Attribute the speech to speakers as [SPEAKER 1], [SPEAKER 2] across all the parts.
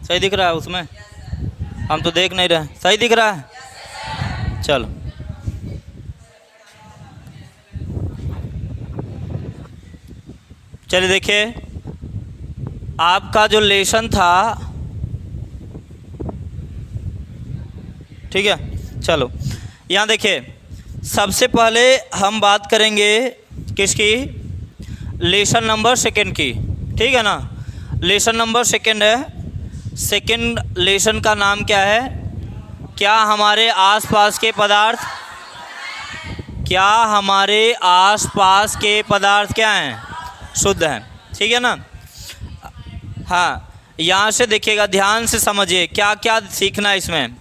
[SPEAKER 1] सही दिख रहा है उसमें? हम तो देख नहीं रहे। सही दिख रहा है? चलो चलिए देखिए, आपका जो लेसन था, ठीक है, चलो यहाँ देखिए, सबसे पहले हम बात करेंगे किसकी? लेसन नंबर सेकंड की, ठीक है ना। लेसन नंबर सेकंड है। सेकंड लेसन का नाम क्या है? क्या हमारे आसपास के पदार्थ, क्या हमारे आसपास के पदार्थ क्या हैं? शुद्ध हैं, ठीक है ना। हाँ, यहाँ से देखिएगा, ध्यान से समझिए क्या क्या सीखना है इसमें।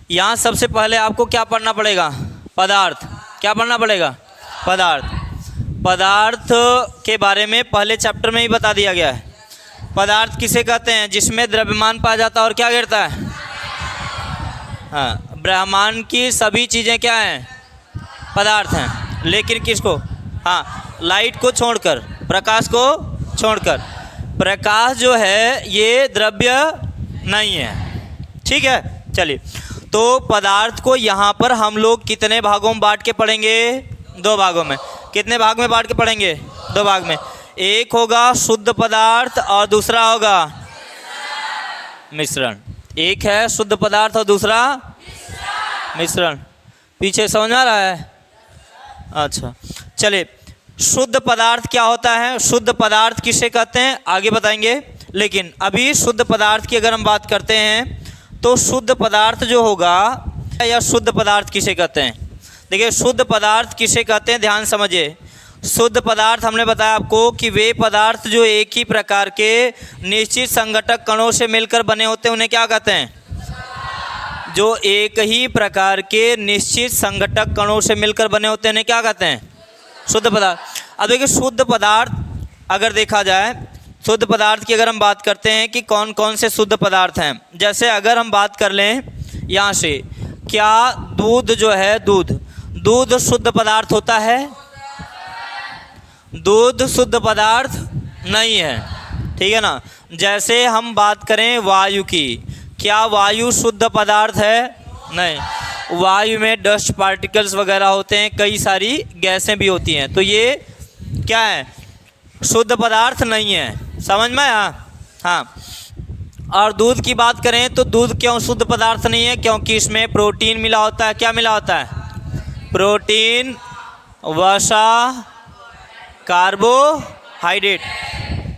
[SPEAKER 1] यहाँ सबसे पहले आपको क्या पढ़ना पड़ेगा? पदार्थ। क्या पढ़ना पड़ेगा? पदार्थ। पदार्थ के बारे में पहले चैप्टर में ही बता दिया गया है। पदार्थ किसे कहते हैं? जिसमें द्रव्यमान पाया जाता है और क्या गिरता है? हाँ, ब्रह्मांड की सभी चीज़ें क्या हैं? पदार्थ हैं। लेकिन किसको? हाँ, लाइट को छोड़कर, प्रकाश को छोड़कर। प्रकाश जो है ये द्रव्य नहीं है, ठीक है। चलिए, तो पदार्थ को यहाँ पर हम लोग कितने भागों में बांट के पढ़ेंगे? 2 भागों में। कितने भाग में बांट के पढ़ेंगे? 2 भाग में। एक होगा शुद्ध पदार्थ और दूसरा होगा मिश्रण। एक है शुद्ध पदार्थ और दूसरा मिश्रण। पीछे समझ आ रहा है? अच्छा, चलिए, शुद्ध पदार्थ क्या होता है? शुद्ध पदार्थ किसे कहते हैं आगे बताएंगे, लेकिन अभी शुद्ध पदार्थ की अगर हम बात करते हैं तो शुद्ध पदार्थ जो होगा, या शुद्ध पदार्थ किसे कहते हैं? देखिए, शुद्ध पदार्थ किसे कहते हैं, ध्यान समझिए। शुद्ध पदार्थ हमने बताया आपको कि वे पदार्थ जो एक ही प्रकार के निश्चित संघटक कणों से मिलकर बने होते हैं, उन्हें क्या कहते हैं? जो एक ही प्रकार के निश्चित संघटक कणों से मिलकर बने होते हैं, उन्हें क्या कहते हैं? शुद्ध पदार्थ। अब देखिए, शुद्ध पदार्थ अगर देखा जाए, शुद्ध पदार्थ की अगर हम बात करते हैं कि कौन कौन से शुद्ध पदार्थ हैं, जैसे अगर हम बात कर लें यहाँ से, क्या दूध जो है, दूध शुद्ध पदार्थ होता है? दूध शुद्ध पदार्थ नहीं है, ठीक है ना। जैसे हम बात करें वायु की, क्या वायु शुद्ध पदार्थ है? नहीं। वायु में डस्ट पार्टिकल्स वगैरह होते हैं, कई सारी गैसें भी होती हैं, तो ये क्या है? शुद्ध पदार्थ नहीं है। समझ में आया? हाँ। और दूध की बात करें तो दूध क्यों शुद्ध पदार्थ नहीं है? क्योंकि इसमें प्रोटीन मिला होता है। क्या मिला होता है? प्रोटीन, वसा, कार्बोहाइड्रेट।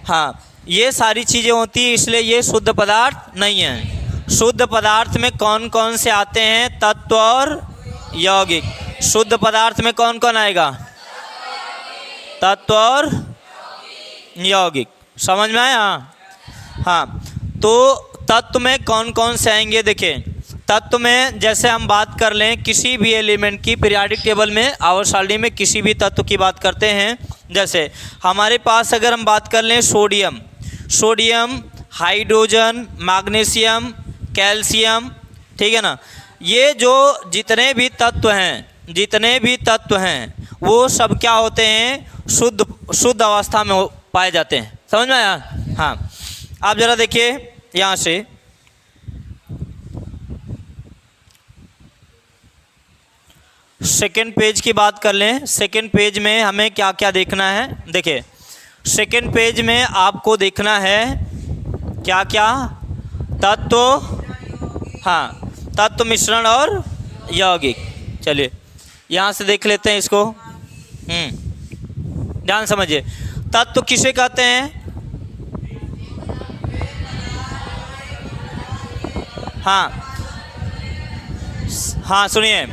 [SPEAKER 1] हाँ, ये सारी चीज़ें होती हैं, इसलिए ये शुद्ध पदार्थ नहीं है। शुद्ध पदार्थ में कौन कौन से आते हैं? तत्व और यौगिक। शुद्ध पदार्थ में कौन कौन आएगा? तत्व और यौगिक। समझ में आया? हाँ, तो तत्व में कौन कौन से आएंगे? देखिए, तत्व में जैसे हम बात कर लें किसी भी एलिमेंट की, पीरियोडिक टेबल में, आवर्त सारणी में किसी भी तत्व की बात करते हैं, जैसे हमारे पास अगर हम बात कर लें सोडियम, हाइड्रोजन, मैग्नीशियम, कैल्शियम, ठीक है ना। ये जो जितने भी तत्व हैं वो सब क्या होते हैं? शुद्ध अवस्था में पाए जाते हैं। समझ में आया? हाँ, आप ज़रा देखिए यहाँ से, सेकेंड पेज की बात कर लें। सेकेंड पेज में हमें क्या क्या देखना है? देखिए, सेकेंड पेज में आपको देखना है क्या क्या? तत्व, हाँ, तत्व, मिश्रण और यौगिक। चलिए यहाँ से देख लेते हैं इसको। ध्यान समझिए, तत्व किसे कहते हैं? हाँ, सुनिए,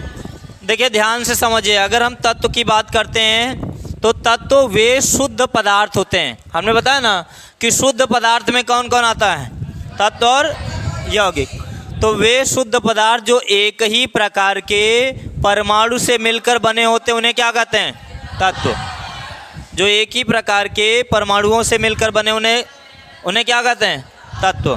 [SPEAKER 1] देखिए ध्यान से समझिए। अगर हम तत्व की बात करते हैं तो तत्व वे शुद्ध पदार्थ होते हैं। हमने बताया ना कि शुद्ध पदार्थ में कौन कौन आता है? तत्व और यौगिक। तो वे शुद्ध पदार्थ जो एक ही प्रकार के परमाणु से मिलकर बने होते हैं, उन्हें क्या कहते हैं? तत्व। जो एक ही प्रकार के परमाणुओं से मिलकर बने, उन्हें क्या कहते हैं? तत्व।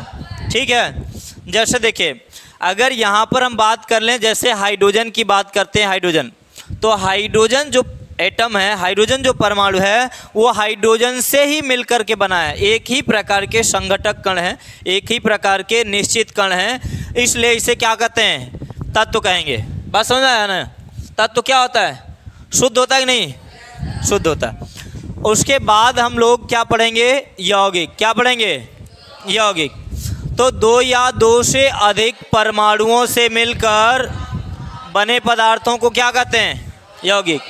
[SPEAKER 1] ठीक है। जैसे देखिए, अगर यहाँ पर हम बात कर लें, जैसे हाइड्रोजन की बात करते हैं, हाइड्रोजन, तो हाइड्रोजन जो एटम है, हाइड्रोजन जो परमाणु है वो हाइड्रोजन से ही मिलकर के बना है। एक ही प्रकार के संघटक कण हैं, एक ही प्रकार के निश्चित कण हैं, इसलिए इसे क्या कहते हैं? तत्व कहेंगे। बात समझ में आया ना? तत्व क्या होता है? शुद्ध होता है कि नहीं? शुद्ध होता है। उसके बाद हम लोग क्या पढ़ेंगे? यौगिक। क्या पढ़ेंगे? यौगिक। तो दो या दो से अधिक परमाणुओं से मिलकर बने पदार्थों को क्या कहते हैं? यौगिक।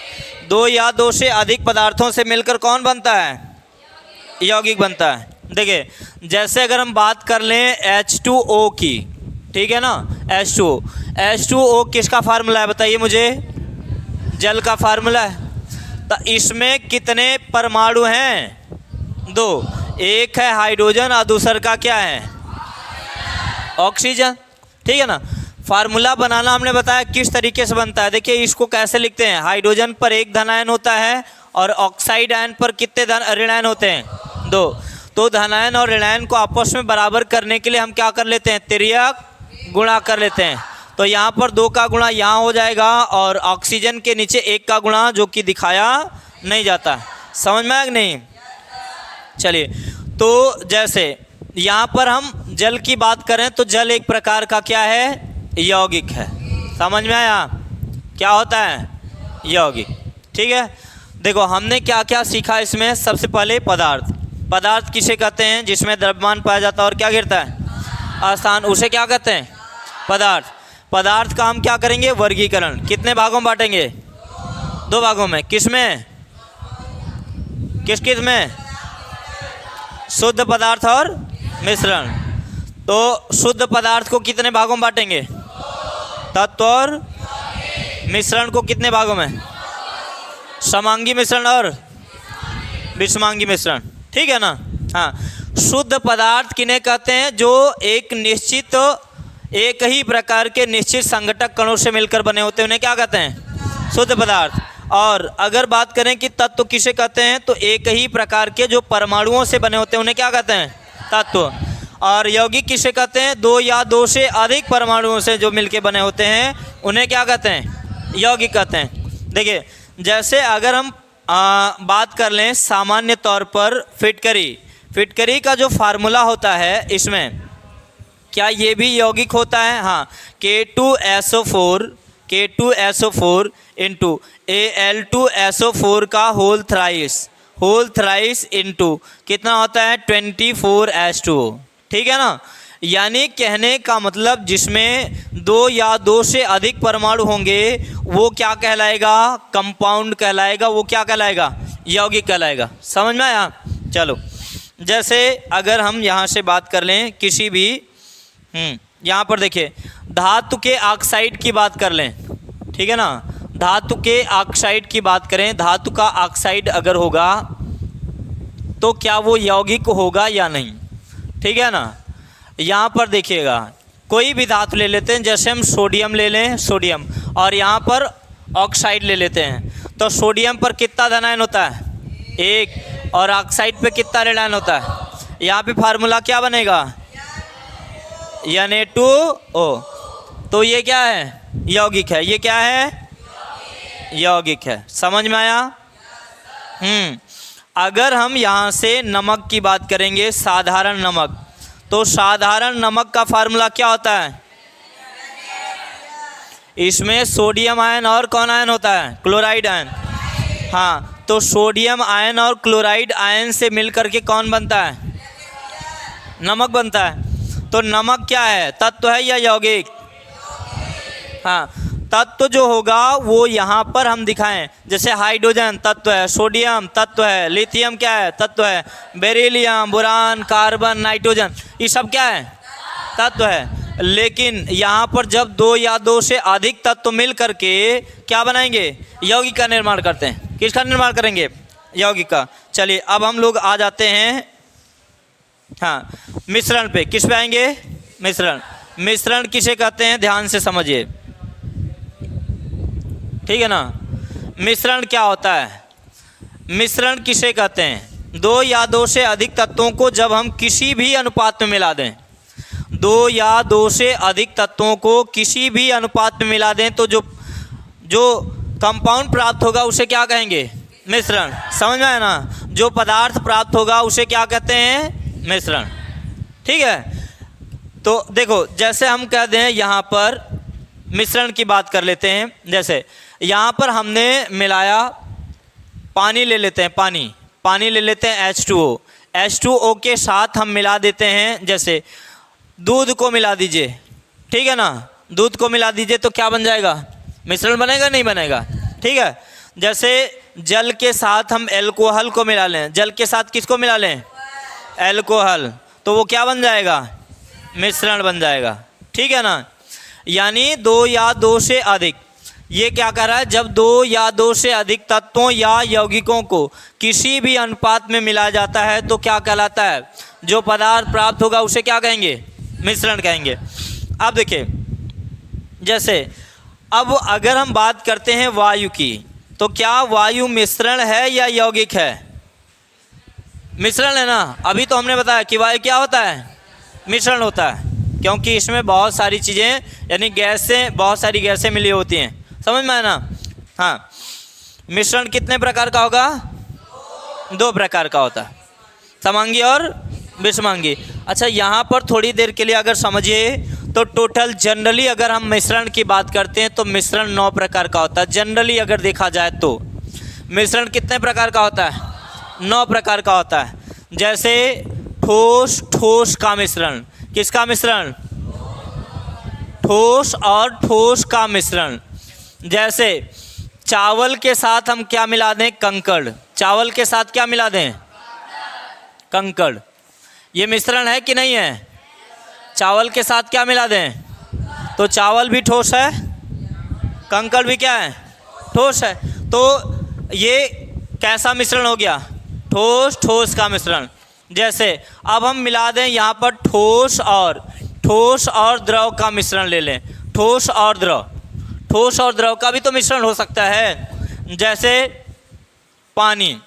[SPEAKER 1] दो या दो से अधिक पदार्थों से मिलकर कौन बनता है? यौगिक बनता है। देखिए, जैसे अगर हम बात कर लें H2O की, ठीक है ना, H2O। H2O किसका फार्मूला है बताइए मुझे? जल का फार्मूला है। तो इसमें कितने परमाणु हैं? दो। एक है हाइड्रोजन और दूसरा का क्या है? ऑक्सीजन। ठीक है ना। फार्मूला बनाना हमने बताया किस तरीके से बनता है। देखिए इसको कैसे लिखते हैं? हाइड्रोजन पर एक धनायन होता है और ऑक्साइड आयन पर कितने ऋणायन होते हैं? दो। तो धनायन और ऋणायन को आपस में बराबर करने के लिए हम क्या कर लेते हैं? तिर्यक गुणा कर लेते हैं। तो यहाँ पर 2 का गुणा यहाँ हो जाएगा और ऑक्सीजन के नीचे 1 का गुणा, जो कि दिखाया नहीं जाता। समझ में आया कि नहीं? चलिए, तो जैसे यहाँ पर हम जल की बात करें तो जल एक प्रकार का क्या है? यौगिक है। समझ में आया? क्या होता है? यौगिक। ठीक है। देखो हमने क्या क्या सीखा इसमें। सबसे पहले पदार्थ। पदार्थ किसे कहते हैं? जिसमें द्रव्यमान पाया जाता है और क्या गिरता है? आस्थान। उसे क्या कहते हैं? पदार्थ। पदार्थ का हम क्या करेंगे? वर्गीकरण। कितने भागों में बांटेंगे? 2 भागों में। किस में? किस किस में? शुद्ध पदार्थ और मिश्रण। तो शुद्ध पदार्थ को कितने भागों में बांटेंगे? तत्व और मिश्रण को कितने भागों में? समांगी मिश्रण और विषमांगी मिश्रण। ठीक है ना। हाँ, शुद्ध पदार्थ किन्हें कहते हैं? जो एक निश्चित, एक ही प्रकार के निश्चित संघटक कणों से मिलकर बने होते हैं, उन्हें क्या कहते हैं? शुद्ध पदार्थ। और अगर बात करें कि तत्व किसे कहते हैं, तो एक ही प्रकार के जो परमाणुओं से बने होते हैं उन्हें क्या कहते हैं? तत्व। और यौगिक किसे कहते हैं? 2 या 2 से अधिक परमाणुओं से जो मिलके बने होते हैं उन्हें क्या कहते हैं? यौगिक कहते हैं। देखिए, जैसे अगर हम बात कर लें सामान्य तौर पर फिटकरी। फिटकरी का जो फार्मूला होता है इसमें, क्या ये भी यौगिक होता है? हाँ। K2SO4 इंटू Al2SO4 का होल थ्राइस इंटू कितना होता है? 24H2O। ठीक है ना। यानी कहने का मतलब जिसमें 2 या 2 से अधिक परमाणु होंगे वो क्या कहलाएगा? कंपाउंड कहलाएगा। वो क्या कहलाएगा? यौगिक कहलाएगा। समझ में आया? चलो, जैसे अगर हम यहाँ से बात कर लें किसी भी, यहाँ पर देखिए धातु के ऑक्साइड की बात कर लें। ठीक है ना। धातु के ऑक्साइड की बात करें, धातु का ऑक्साइड अगर होगा तो क्या वो यौगिक होगा या नहीं? ठीक है ना। यहाँ पर देखिएगा, कोई भी धातु ले लेते हैं, जैसे हम सोडियम ले लें, सोडियम, और यहाँ पर ऑक्साइड ले लेते हैं। तो सोडियम पर कितना धनायन होता है? 1। और ऑक्साइड पे कितना ऋणायन होता है? यहाँ पे फार्मूला क्या बनेगा? Na2O। तो ये क्या है? यौगिक है। ये क्या है? यौगिक है। समझ में आया? अगर हम यहाँ से नमक की बात करेंगे, साधारण नमक, तो साधारण नमक का फार्मूला क्या होता है? इसमें सोडियम आयन और कौन आयन होता है? Chloride ion. हाँ, तो सोडियम आयन और क्लोराइड आयन से मिलकर के कौन बनता है? नमक बनता है। तो नमक क्या है? तत्व है या यौगिक? हाँ, तत्व जो होगा वो यहाँ पर हम दिखाएं, जैसे हाइड्रोजन तत्व है, सोडियम तत्व है, लिथियम क्या है? तत्व है, बेरिलियम, बोरान, कार्बन, नाइट्रोजन, ये सब क्या है? तत्व है। लेकिन यहाँ पर जब 2 या 2 से अधिक तत्व मिल करके क्या बनाएंगे? यौगिक का निर्माण करते हैं। किसका निर्माण करेंगे? यौगिक का। चलिए अब हम लोग आ जाते हैं हाँ मिश्रण पे। किस पे आएंगे? मिश्रण। मिश्रण किसे कहते हैं? ध्यान से समझिए। ठीक है ना। मिश्रण क्या होता है? मिश्रण किसे कहते हैं? 2 या 2 से अधिक तत्वों को जब हम किसी भी अनुपात में मिला दें, 2 या 2 से अधिक तत्वों को किसी भी अनुपात में मिला दें, तो जो कंपाउंड प्राप्त होगा उसे क्या कहेंगे? मिश्रण। समझ में आया ना? जो पदार्थ प्राप्त होगा उसे क्या कहते हैं? मिश्रण। ठीक है, तो देखो जैसे हम कह दें यहाँ पर मिश्रण की बात कर लेते हैं। जैसे यहाँ पर हमने मिलाया, पानी ले लेते हैं, पानी ले लेते हैं H2O, H2O के साथ हम मिला देते हैं, जैसे दूध को मिला दीजिए, ठीक है ना, दूध को मिला दीजिए तो क्या बन जाएगा? मिश्रण बनेगा नहीं बनेगा? ठीक है, जैसे जल के साथ हम एल्कोहल को मिला लें, जल के साथ किसको मिला लें? एल्कोहल, तो वो क्या बन जाएगा? मिश्रण बन जाएगा। ठीक है ना? यानी दो या दो से अधिक, ये क्या कह रहा है? जब दो या दो से अधिक तत्वों या यौगिकों को किसी भी अनुपात में मिलाया जाता है तो क्या कहलाता है? जो पदार्थ प्राप्त होगा उसे क्या कहेंगे? मिश्रण कहेंगे। अब देखिए, जैसे अब अगर हम बात करते हैं वायु की, तो क्या वायु मिश्रण है या यौगिक है? मिश्रण है ना। अभी तो हमने बताया कि वायु क्या होता है? मिश्रण होता है, क्योंकि इसमें बहुत सारी चीज़ें यानी गैसें, बहुत सारी गैसें मिली होती हैं। समझ में आया ना? हाँ, मिश्रण कितने प्रकार का होगा? दो प्रकार का होता है, समांगी और विषमांगी। अच्छा, यहाँ पर थोड़ी देर के लिए अगर समझिए तो टोटल जनरली अगर हम मिश्रण की बात करते हैं तो मिश्रण 9 प्रकार का होता है। जनरली अगर देखा जाए तो मिश्रण कितने प्रकार का होता है? 9 प्रकार का होता है। जैसे ठोस का मिश्रण, किसका मिश्रण? ठोस और ठोस का मिश्रण। जैसे चावल के साथ हम क्या मिला दें? कंकड़। चावल के साथ क्या मिला दें? कंकड़। ये मिश्रण है कि नहीं है? चावल के साथ क्या मिला दें? तो चावल भी ठोस है, कंकड़ भी क्या है? ठोस है। तो ये कैसा मिश्रण हो गया? ठोस का मिश्रण। जैसे अब हम मिला दें यहाँ पर ठोस और द्रव का मिश्रण ले लें। ठोस और द्रव का भी तो मिश्रण हो सकता है। जैसे पानी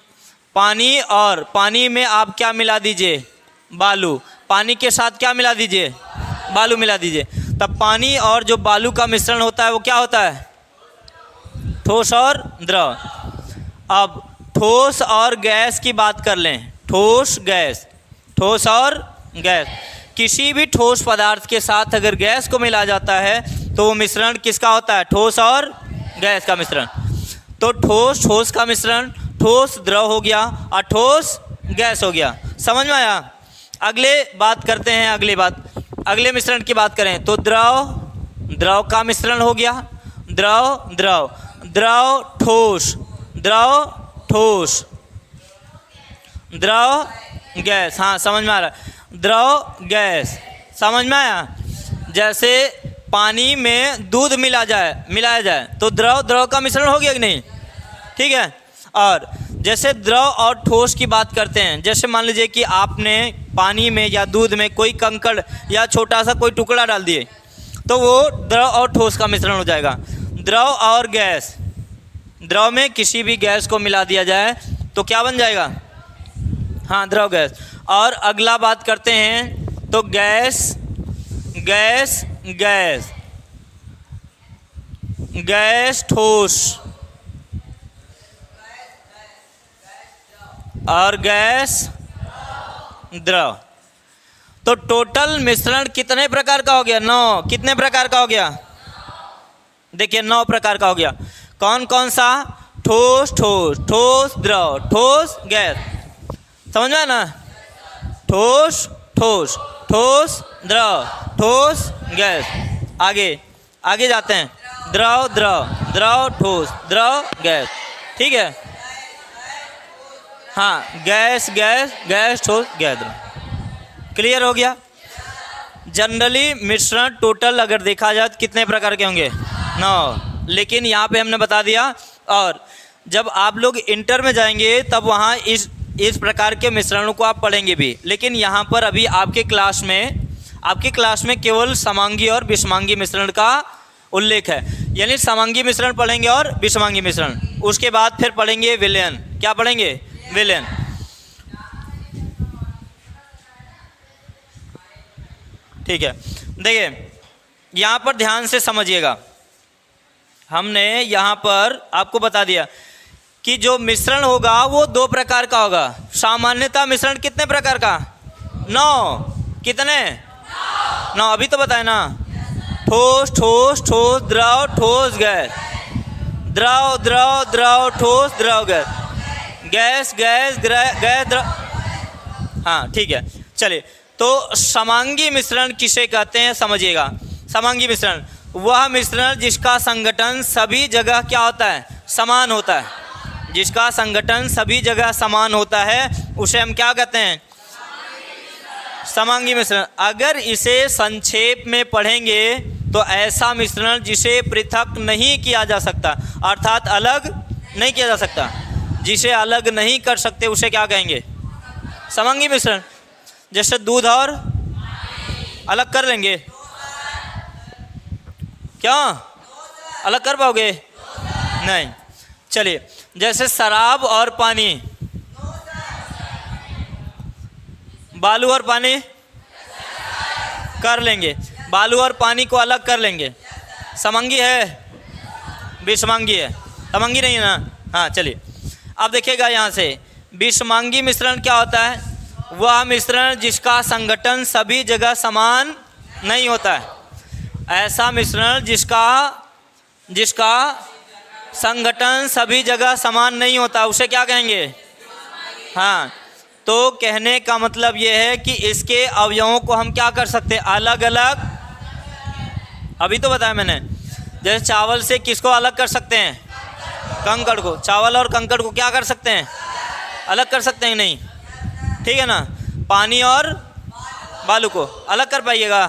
[SPEAKER 1] में आप क्या मिला दीजिए? बालू। पानी के साथ क्या मिला दीजिए? बालू मिला दीजिए। तब पानी और जो बालू का मिश्रण होता है वो क्या होता है? ठोस और द्रव। अब ठोस और गैस की बात कर लें। ठोस और गैस। किसी भी ठोस पदार्थ के साथ अगर गैस को मिला जाता है तो वो मिश्रण किसका होता है? ठोस और गैस का मिश्रण। तो ठोस का मिश्रण, ठोस द्रव हो गया और ठोस गैस हो गया। समझ में आया? अगले बात करते हैं, अगले मिश्रण की बात करें तो द्रव का मिश्रण हो गया। द्रव ठोस, द्रव गैस। हाँ, समझ में आ रहा है? द्रव गैस, समझ में आया? जैसे पानी में दूध मिलाया जाए तो द्रव का मिश्रण हो गया कि नहीं? ठीक है। और जैसे द्रव और ठोस की बात करते हैं, जैसे मान लीजिए कि आपने पानी में या दूध में कोई कंकड़ या छोटा सा कोई टुकड़ा डाल दिए तो वो द्रव और ठोस का मिश्रण हो जाएगा। द्रव और गैस, द्रव में किसी भी गैस को मिला दिया जाए तो क्या बन जाएगा? हाँ, द्रव गैस। और अगला बात करते हैं तो गैस ठोस और गैस द्रव। तो टोटल मिश्रण कितने प्रकार का हो गया? 9। कितने प्रकार का हो गया? देखिए 9 प्रकार का हो गया। कौन कौन सा? ठोस द्रव, ठोस गैस। समझ में ना? ठोस द्रव, ठोस गैस। आगे जाते हैं। द्रव ठोस, द्रव गैस। ठीक है। हाँ, गैस ठोस गैस द्रव। क्लियर हो गया? जनरली मिश्रण टोटल अगर देखा जाए तो कितने प्रकार के होंगे? 9। लेकिन यहाँ पे हमने बता दिया। और जब आप लोग इंटर में जाएंगे तब वहाँ इस प्रकार के मिश्रणों को आप पढ़ेंगे भी। लेकिन यहाँ पर अभी आपके क्लास में केवल समांगी और विषमांगी मिश्रण का उल्लेख है। यानी समांगी मिश्रण पढ़ेंगे और विषमांगी मिश्रण। उसके बाद फिर पढ़ेंगे विलयन। क्या पढ़ेंगे? विलयन। ठीक है। देखिए यहाँ पर ध्यान से समझिएगा। हमने यहाँ पर आपको बता दिया कि जो मिश्रण होगा वो 2 प्रकार का होगा। सामान्यतः मिश्रण कितने प्रकार का? 9। कितने? 9। अभी तो बताए ना। ठोस ठोस ठोस द्रव ठोस गैस, द्रव द्रव द्रव ठोस द्रव गैस, गैस गैस गैस द्रव। हाँ ठीक है। चलिए, तो समांगी मिश्रण किसे कहते हैं समझिएगा। समांगी मिश्रण वह मिश्रण जिसका संगठन सभी जगह क्या होता है? समान होता है। जिसका संगठन सभी जगह समान होता है उसे हम क्या कहते हैं? समांगी मिश्रण। अगर इसे संक्षेप में पढ़ेंगे तो ऐसा मिश्रण जिसे पृथक नहीं किया जा सकता, अर्थात अलग नहीं किया जा सकता, जिसे अलग नहीं कर सकते उसे क्या कहेंगे? समांगी मिश्रण। जैसे दूध और अलग कर लेंगे क्या? अलग कर पाओगे? नहीं। चलिए, जैसे शराब और पानी, बालू और पानी कर लेंगे, बालू और पानी को अलग कर लेंगे। समांगी है? विषमांगी है। समांगी नहीं है ना? हाँ चलिए, अब देखिएगा यहाँ से विषमांगी मिश्रण क्या होता है? वह मिश्रण जिसका संगठन सभी जगह समान नहीं होता है। ऐसा मिश्रण जिसका संगठन सभी जगह समान नहीं होता उसे क्या कहेंगे? हाँ, तो कहने का मतलब ये है कि इसके अवयवों को हम क्या कर सकते हैं? अलग अलग। अभी तो बताया मैंने। जैसे चावल से किसको अलग कर सकते हैं? कंकड़ को। चावल और कंकड़ को क्या कर सकते हैं? अलग कर सकते हैं नहीं? ठीक है ना? पानी और बालू को अलग कर पाइएगा?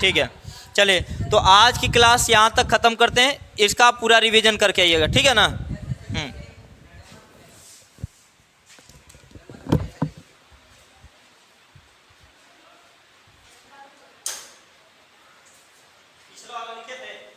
[SPEAKER 1] ठीक है। चलिए, तो आज की क्लास यहाँ तक ख़त्म करते हैं। इसका पूरा रिवीजन करके आइएगा, ठीक है ना? पिछले वाला लिखे थे।